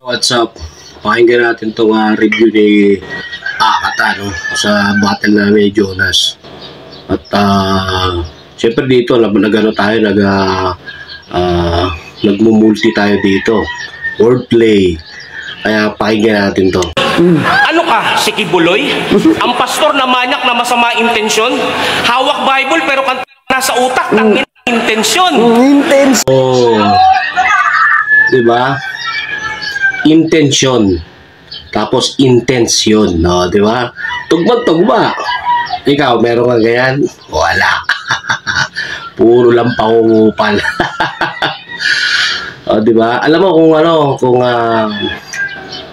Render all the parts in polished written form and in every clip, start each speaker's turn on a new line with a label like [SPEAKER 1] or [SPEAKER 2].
[SPEAKER 1] What's up? Pakinggan natin itong review ni Akata sa battle namin ni Jonas. At syempre dito nagmumulti tayo dito. Wordplay. Kaya pakinggan natin to.
[SPEAKER 2] Ano ka, si Kibuloy? Ang pastor na manyak na masama intensyon? Hawak Bible pero kanta nasa utak, tangin intensyon.
[SPEAKER 1] Oh. Diba? Intensyon. Tapos intensyon, no, 'di ba? Tugma. Ikaw, meron ka ganyan? Wala. Puro lang pangungupal. Oh, 'di ba? Alam mo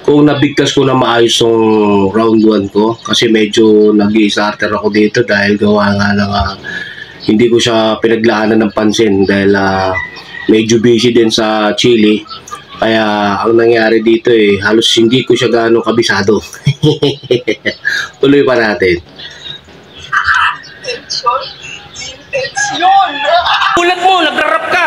[SPEAKER 1] kung nabigkas ko na maayos yung round 1 ko kasi medyo nag-i-starter ako dito dahil gawa nga ng hindi ko siya pinaglaanan ng pansin dahil medyo busy din sa Chile. Kaya ang nangyari dito halos hindi ko siya gaano kabisado. Tuloy pa natin.
[SPEAKER 2] Ulat mo, nagrarap ka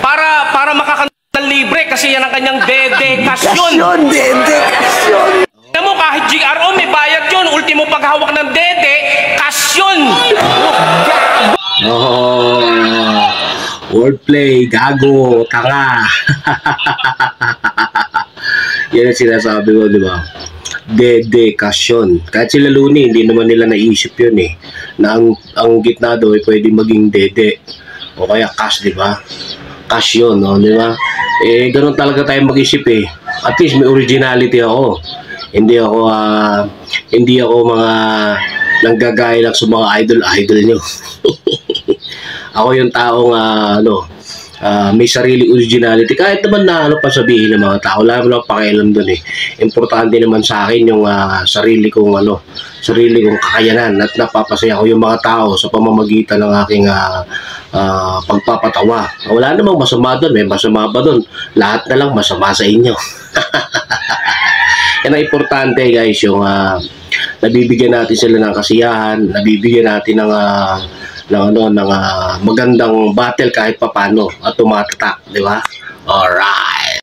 [SPEAKER 2] para makakanta libre kasi yan ang kanyang dedekasyon.
[SPEAKER 3] Dedekasyon.
[SPEAKER 2] Alam mo, kahit GRO may bayad yun. Ultimo paghawak ng dedekasyon.
[SPEAKER 1] Oh, wordplay, gago, tanga. Yan ang sinasabi ko, di ba? Dedekasyon. Kahit sila Luni, hindi naman nila naisip yun na ang gitna daw pwede maging dede. O kaya cash, di ba? Cash yun, no? Di ba? Ganun talaga tayo mag-isip At least may originality ako. Hindi ako mga nanggagaya lang sa mga idol nyo. Ako yung taong may sarili originality. Kahit naman na pa sabihin ng mga tao, wala naman pakialam doon Importante naman sa akin yung sarili kong kakayanan at napapasaya ko yung mga tao sa pamamagitan ng aking pagpapatawa. Wala namang masama doon, may masama ba doon? Lahat na lang masama sa inyo. Yan ang importante, guys, yung nabibigyan natin sila ng kasiyahan, nabibigyan natin ng magandang battle kahit papano at tumatatak, di ba? Alright.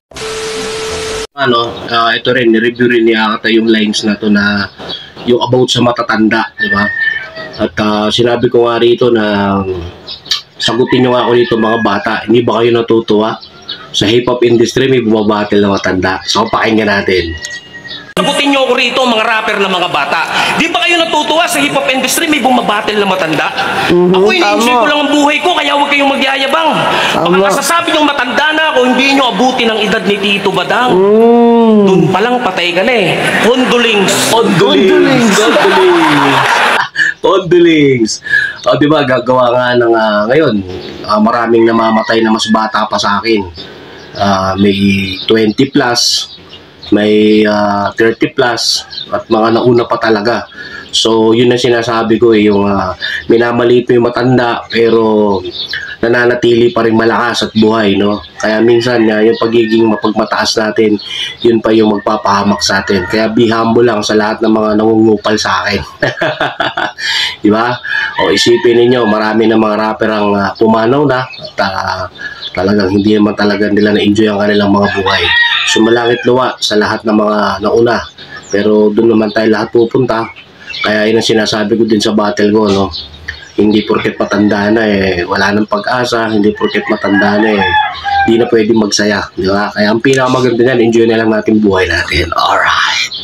[SPEAKER 1] Ito rin, ni-review rin ni Akata yung lines na to na yung about sa matatanda, di ba? At sinabi ko nga rito na sagutin nyo nga ako dito mga bata, hindi ba kayo natutuwa? Sa hip-hop industry may bumabattle na matanda. So pakinggan natin.
[SPEAKER 2] Sagutin nyo ako rito, mga rapper na mga bata. Di ba kayo natutuwa sa hip-hop industry may bumabattle na matanda? Ako ini-enjoy ko lang ang buhay ko, kaya huwag kayong magyayabang. Baka kasasabi nyo matanda na ako, hindi nyo abutin ang edad ni Tito Badang. Doon palang patay ka na
[SPEAKER 1] Condolings. O, di ba, gagawa nga ng ngayon, maraming namamatay na mas bata pa sa akin. May 20 plus, may 30 plus, at mga nauna pa talaga. So, yun ang sinasabi ko yung minamaliit mo yung matanda, pero nananatili pa rin malakas at buhay, no? Kaya minsan, yung pagiging mapagmataas natin, yun pa yung magpapahamak sa atin. Kaya be humble lang sa lahat ng mga nangungupal sa akin. Di ba? O, isipin ninyo, marami na mga rapper ang pumanaw na, at talagang hindi naman talaga nila na-enjoy ang kanilang mga buhay. Sumalangit luwa sa lahat ng mga nauna. Pero doon naman tayo lahat pupunta. Kaya yun ang sinasabi ko din sa battle ko, no? Hindi porket matanda na wala nang pag-asa. Hindi porket matanda na hindi na pwede magsaya, di ba? Kaya ang pinakamaganda niyan, enjoy na lang natin buhay natin. Alright.